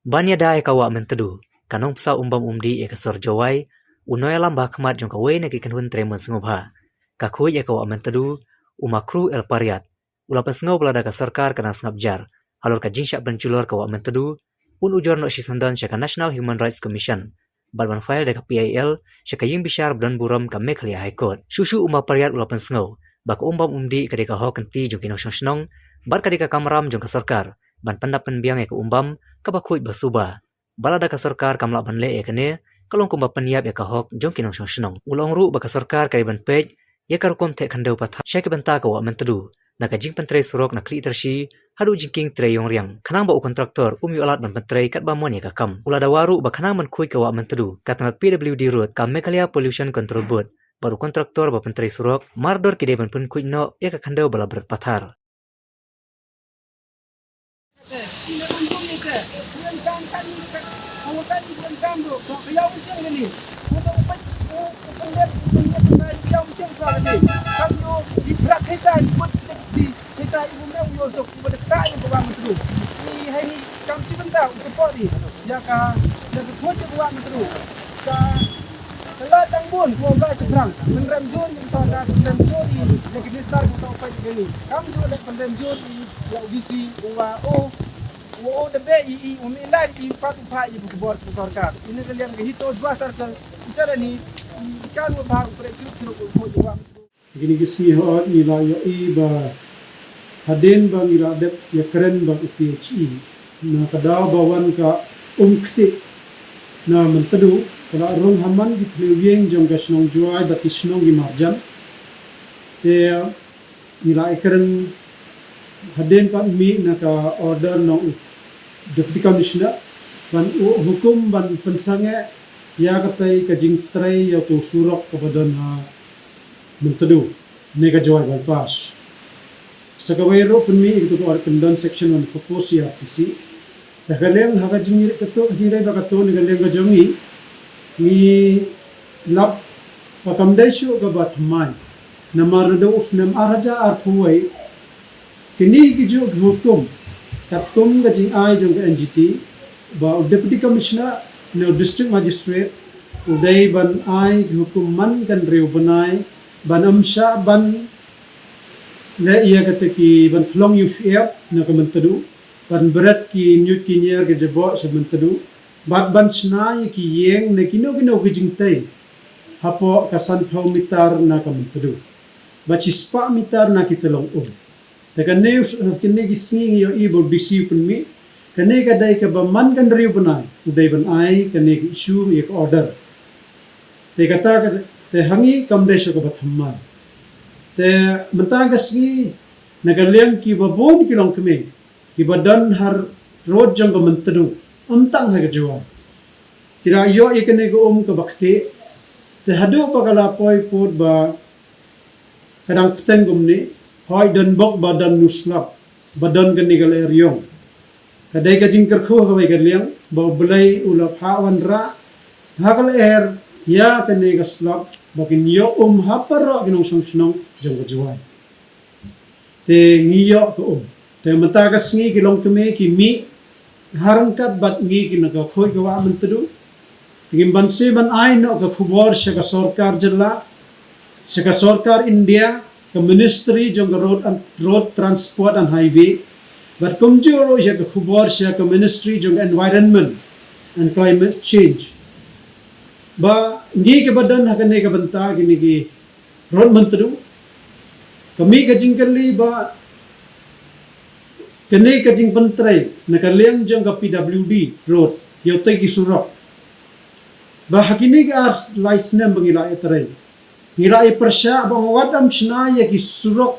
Banya dai kawa mentedu, kanong psa umbam umdi e kasor jawai, unoy alam bahkmat jong kawai nagi kanhun tremen sengubha. Kakui e kawa mentedu, umakru el pariat, ulapan sengau belada ka sarkar kana sengabjar, halor ka jingsyak benculor kawa mentedu, ujor no sisandan syaka National Human Rights Commission, balban file deka PIL, syaka ying bishar beran buram ka Meghalaya High Court. Susu umma pariat ulapan sengau, baka umbam umdi kadeka ho kenti jong kinong senong, bar kadeka kamram jong ka sarkar, ban pendapan biang e ka umbam, kabakui basuba. Balada ka sarkar kamla ban le e kene, kalong kumba peniap e ka hok jong kinong senong. Ulong ru baka sarkar kay ban pej, ya karukom te kandau patha, syaka banta kawa mentedu, naka jing pentre surok na kli tersi, hadu jingking tre yong riang. Kanang ba u kontraktor umi alat ban pentre kat ba mon ya kakam. Ulada waru ba kanang man kui kawa mentedu, katanat PWD road ka Meghalaya Pollution Control Board, baru kontraktor ba pentre surok, mardor kide ban pun kui no, ya ka kandau bala berat pathar. Ini kalian hito dua sarkal kita ni ikan bahag operasi suruh gini gismi ho nila yo iba haden bang ila dep ya keren bang PHE na kada bawan ka umkti na mentedu kala rong haman git lewing jong gasnong juai batisnong gi marjan te nila keren haden pa mi na ka order no deputy commissioner ban hukum ban pensange ya katai kajing tray ya tu surok kepada na mentedu nega jawai bypass sakawero penmi itu ko pendon section 144 CRPC dagaleng haga jingir keto jingir ba kato negaleng ga jongi ni lap pakamdai shu ga batmai namar do usnam araja arpuai kini gijo hukum katum ga jing ai jong NGT ba deputy commissioner no district magistrate uday ban ai hukum man kan reu banai ban amsha ban le iya kata ki ban klong UCF na kementedu ban berat ki nyut ki nyer ke jebo sementedu bat ban snai ki yeng ne kino ki jingtai hapo kasan thau mitar na kementedu bacispa mitar na kitelong tekan ne kinne ki sing yo ibo bisi penmi kane kadai ka baman kan riu banai uday ban ai kane ki issue ek order te kata te hangi kamdesho ka bathamma te mentagasgi nagaleng ki babon kilong keme ki badan har road jang ka mentedu amtang ha gajwa kira yo ikane go ka bakti te hadu pagala poi put ba kadang peteng gumni hoi dan bok badan nuslap badan kan nigal eryong kadai ka jingkar kho ka bai liang ba bulai ulap hawan ra hagal er ya kane ka slap bakin yo haparo ginong song jong juai te ngiyo ko te matagas ngi kilong keme ki mi harangkat bat ngi kinaga khoi gawa mentedu tingin banse ban ai no ka khubor shaka sarkar jilla shaka sarkar India ka ministry jong road transport and highway but kumjuro shaka khubor shaka ministry jong environment and climate change ba ngi ke badan hakane ka banta gini ki road mentedu kami kajing kali ba kene kajing pentrai nakaliang jang ka PWD road yote ki surok ba hakini ka license bangila etrai ngira e persya bang wadam snaya ki surok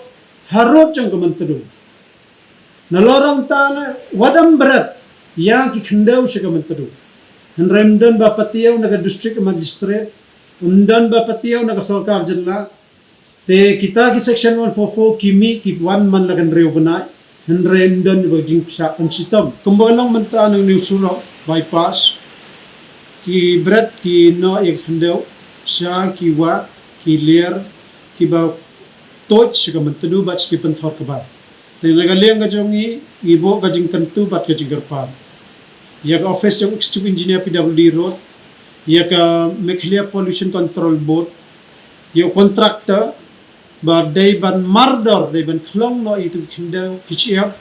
harot jang ka mentedu nalorang tana wadam berat ya ki khendau se ka mentedu Henremdan bapatiyaw naga district magistrate, undan bapatiyaw naga sarkar jilla, te kita ki section 144 kimi ki one man lagan reu banai, Henremdan bajing sa pansitam. Kumbalang manta ng New Surok bypass, ki berat ki no ek hendaw, siya ki wa, ki ler, ki ba toch ka mantadu bat ki panthor ka ba. Te nagaleng ka jongi, ibo ka jing kantu bat ka jing garpar. ya ka office yang executive engineer PWD road, ya ka Meghalaya Pollution Control Board, ya kontraktor ba dai ban mardor dai ban khlong no itu khindau kichiap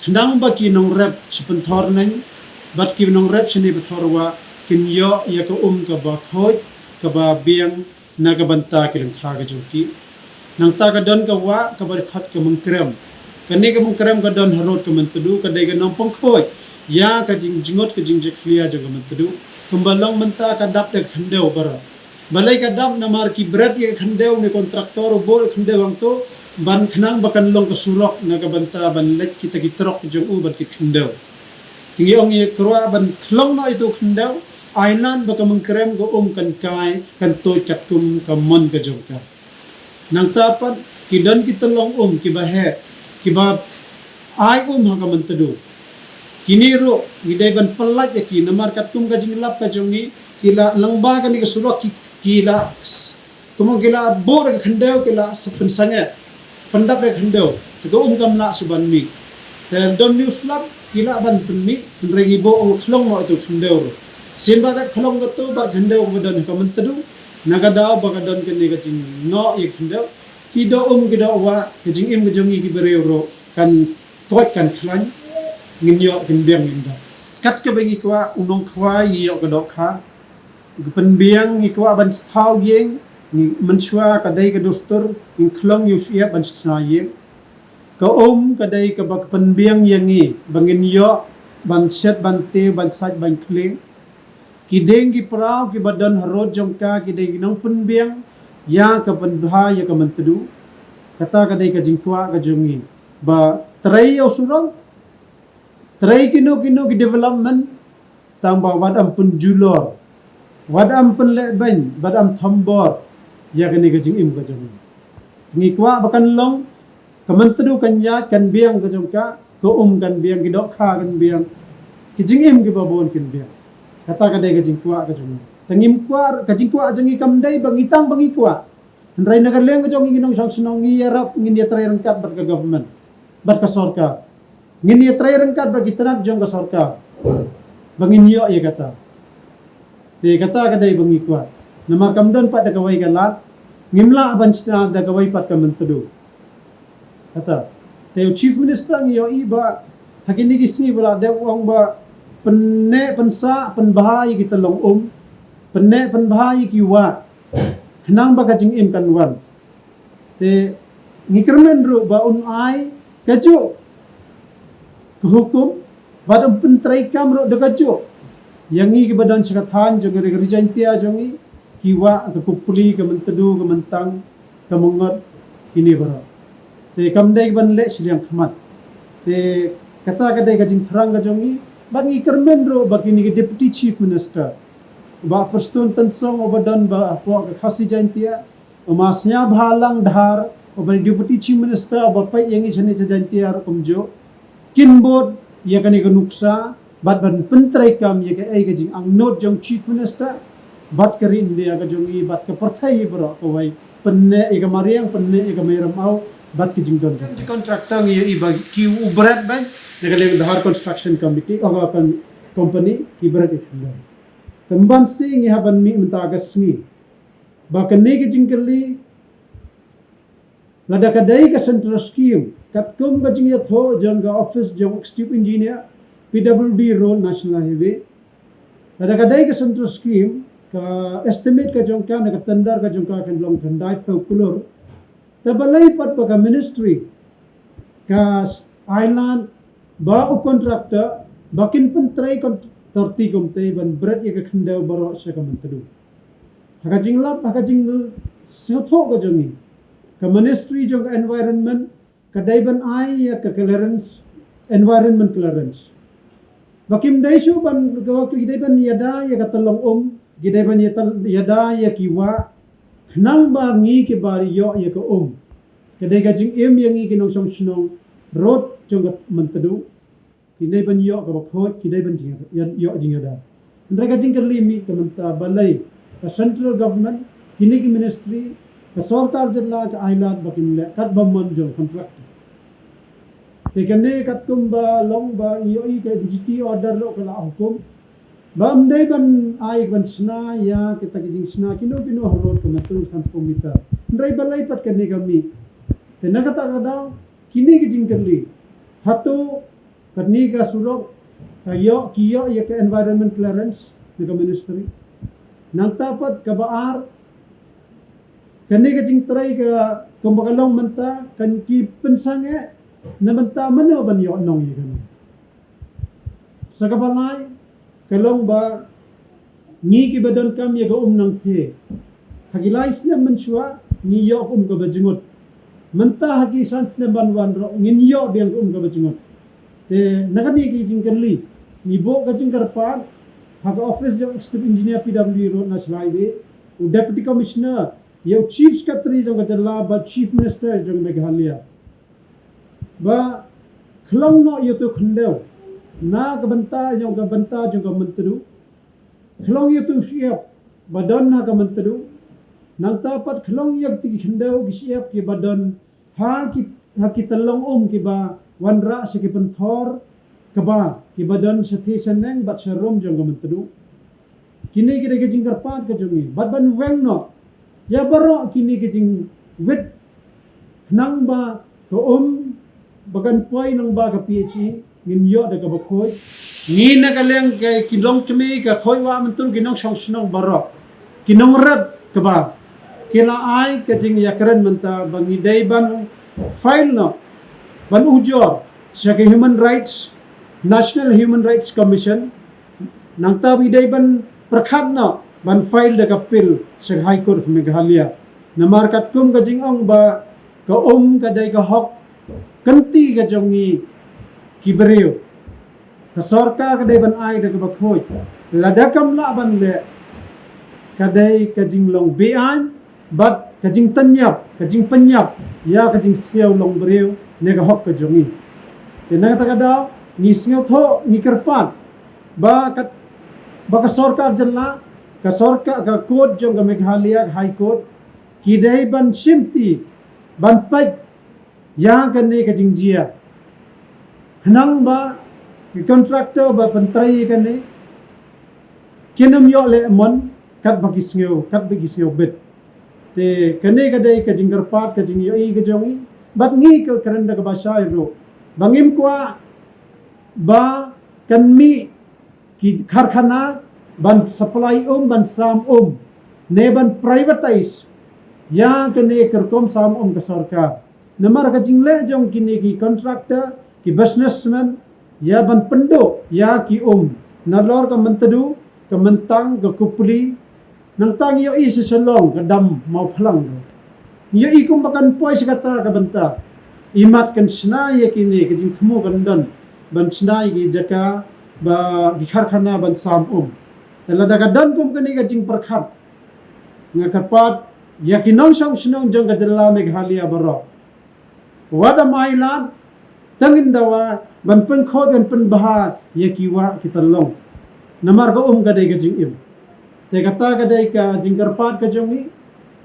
khnang ba ki nong rep sepentor nang bat ki nong rep sini betorwa kin yo ya ka ka ba khoj ka ba biang na ka banta ki lang kha ga joki nang ta ka don ka wa ka ba khat ka mengkrem kani ka mengkrem ka don harot ka mentedu ka dai ka nong pangkhoj ya ka jingot ka jingjek clear jo ka mentedu kumbalong menta ka dap de khandeu bara balai ka dap na mar ki berat ye khandeu ni kontraktor bol khandeu ang to ban khnang bakan long ka surok na ka banta ban lek kita kitrok jong u ban ki khandeu tingi ong ye kroa ban khlong no itu khandeu ainan baka mengkrem go kan kai kan to chatum ka mon ka jong ka nang tapat ki dan kita long ki bahe ki ba ai ha ka mentedu kini ro gidai ban pelat ya ki namar katum ka jinglap ka jongi kila langba ka ni ka surok kila kumong kila bor ka khandeu kila sepen sange pendap ka khandeu to kam la suban mi dan don news lab kila ban penmi rengi bo ong khlong mo itu khandeu ro simba ka khlong ka to ba khandeu ka don ka mentedu naga daw ba ka don ka ni ka jing no ye khandeu kido kido wa ka jing im ka jongi ki bereu ro kan kot kan khlan nginyo gendeng inda kat ke bagi kwa unong kwa yo ka dok kha penbiang ni kwa ban thau yeng ni menchwa ka dai ka dostor in khlong yu sia ban sna yeng ka ka dai ka bak penbiang yang ni bangin yo ban set ban te ban saj ban kling ki deng ki prau ki badan harot jongka ki dei nong penbiang ya ka pendha ya ka mentedu kata ka dai ka jingkwa ka jongi ba trai yo surang trai kino ki development tamba wadam pun julor wadam pun leben badam thambor ya kani ka jing im ka jong ngi kwa bakan long kementedu kan ya kan biang ka jong ka ko kan biang ki dok kha kan biang ki jing im ki babon kin biang kata ka dai ka jing kwa ka jong tangim kwa ka jing kwa jong kam dai bangitang bangi kwa ndrai nagar leng ka jong ngi nong sang sunong ngi yarap ngi dia trai rangkat bar ka government bar ka sarkar ngini trai rangkat bagi tanap jong ka sarkar bangin yo ye kata te kata ka dai bangi kwa nama kamdan pat da kawai galat ngimla ban sna da kawai pat ka mentedu kata te chief minister ngi yo iba hakini kisni bala de wong ba penne pensa penbahai kita long penne penbahai ki wa khnang ba ka jing im kan wan te ngikermen ru ba ai kaju hukum badam pentrai kam ro dekajo yang ni ke badan sekatan jong gari jantia jongi kiwa ke kupuli ke mentedu ke mentang ke mengot ini bara te kam dai ban le siliang khamat te kata ka dai ka jing thrang ka jongi ban ngi kermen ro bakini ke deputy chief minister ba pastun tansong obadan ba po ka khasi jantia masnya bhalang dhar oban deputy chief minister ba pai yang ni chane jantia ro kumjo kinbod ya kani ka nuksa bat ban pentrai kam ya ka ai ka jing ang not jong chief minister bat ka rin dia ka jong i bat ka partai bro ko wai penne e ka mariang penne e ka meram au bat ki jing don jong contractor ngi i ba ki ubrat ban ya ka le dhar construction committee oga kan company ki berat ikhlor tamban sing ya ban mi menta ka smi ba ka ne ki jing kali lada ka dai ka central scheme kat kum ka jing ya tho jong ga office jong executive engineer PWD road national highway lada ka dai ka central scheme ka estimate ka jong ka na ka tendar ka jong ka kan long thandai tho kulur tabalai pat pa ka ministry ka island ba contractor bakin pentrai torti gomte ban bread ya ka khandau baro sa ka mentedu haka jing lap haka jing sotho ka jongi ka ministry jong environment kadai ban ai ya ka clearance environment clearance bakim dai shu ban waktu gidai ban yada ya ka talong gidai ban yada ya kiwa nang ba ngi ke bari yo ya ka kadai ka jing em yang ngi kinong song snong road jong ka mentedu kidai ban yo ka bakhot kidai ban jing yo jing yada ndra ka jing kerlimi ka menta balai ka central government kini ki ministry ka sarkar jilla ka island bakim le kat bamman jong contract Tekane kat kum ba long ba yoi ke GT order lo kala hukum. Ba amdai ban ai ban sna ya kita kijing sna kino harot ke metu san komita. Ndrai balai pat kane kami. Tenaga ta kada kini kijing kerli. Hatu kani ka surok kayo kiyo ya ke environment clearance ni ka ministry. Nang tapat ka baar kani kijing try ka kumbakalong menta kan ki pensange na menta mano ban yo nong yi kani. Sa kabalay kalong ba ni ki badan kam ya ga nang the. Hagilais na mensua ni yo ka bajingot. Menta haki sans na banwan ro ngin yo biang ka bajingot. Te nagani ki jingkerli ni bo ka jingkarpan haga office jo executive engineer PW road national highway u deputy commissioner yo chief secretary jo ka jalla ba chief minister jo Meghalaya ba khlong no yo to khndew na ka banta jo ka mentru khlong yo to siap badan na ka mentru nang tapat khlong yo ti khndew ki siap ki badan ha ki talong ki ba wanra sa ki penthor kaba ki badan sa thisaneng bat sa rom jong mentru kini kita ke jingkarpat ke jongi bat ban weng no ya baro kini ke jing wit nang ba ko bagan poi nang ba ka PhD ngin yo da ka bakhoi ni na ka leng ke kilong chmi ka khoi wa mentru ginong song snong baro kinong rat ka ba kila ai ke jing yakran menta bangi dai ban file no ban ujor sa Human Rights National Human Rights Commission nang tawi dai ban prakhat na ban file da kapil sa High Court of Meghalaya na markat kum ka jingong ba ka ka dai ka hok kanti ka jongi kibreo ka sarkar ka dai ban ai da ka bakhoi ladakam la ban le ka dai ka jinglong bian bat ka jing tanyap ka jing penyap ya ka jing siaw long breo ne ka hok ka jongi tenang ta kada ni siaw tho ni kerpan ba ka sarkar jalla ka sarkar ka court jong ka Meghalaya High Court ki dai ban simti ban pai ya ka ne ka jing jia hanang ba ki contractor ba pantrai ka ne kinam yo le mon kat bagi sngew bet te kane ka dai ka jing kerpat ka jing yo i ka jongi bat ngi ka karanda ka basai ro bangim kwa ba kan mi ki kharkhana ban supply ban sam ne ban privatize ya kane kerkom sam ka sarkar namar ka jingle jong kini ki contractor ki businessman ya ban pendo ya ki nalor ka mentadu ka mentang ka kupli nang tang yo i seselong ka dam mau phalang yo i kum bakan poi sekata ka banta imat kan sna ye kini ka jing thmu kan dan ban sna gi jaka ba gi kharkhana ban sam tela daga dan kum kani ka jing prakhat nga kapat ya kinong song snong jong ka jalla Meghalaya baro wada mailan tangin dawa ban pen kho ban pen baha ye kiwa kitalong namar ka ka dai ka jing im te kata ka dai ka jing karpat ka jongi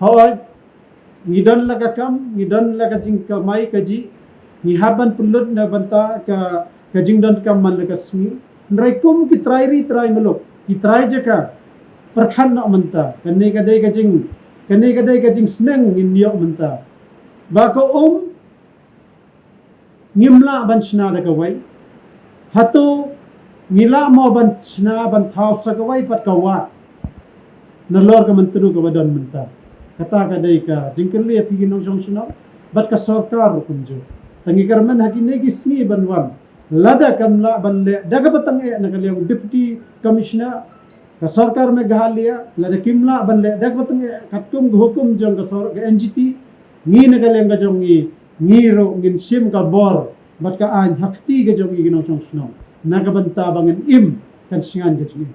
hoy ngidan laga kam ngidan laga jing ka mai ka ji ni haban pulut na banta ka jing dan kam man laga smi nrai kum ki trai melok ki trai jaka perkhan na manta kane ka dai ka jing sneng in yo manta ba ko ngimla ban sna da ka wai hatu ngila mo ban sna ban thau sa ka wai pat ka wa na lor ka mentru ka badan menta kata ka dai ka jingkerli api ginong jong sna bat ka sarkar kunjo tangi karman hakine ki sni banwan lada kamla banle daga batang na kalyang deputy commissioner ka sarkar Meghalaya lada kimla banle daga batang katkum hukum jong ka sor ka NGT ngi na kalyang ka jong ngi ro ngin sim ka bor bat ka an hakti ka jong ginong jong sna nagabanta bangen im kan singan ka jing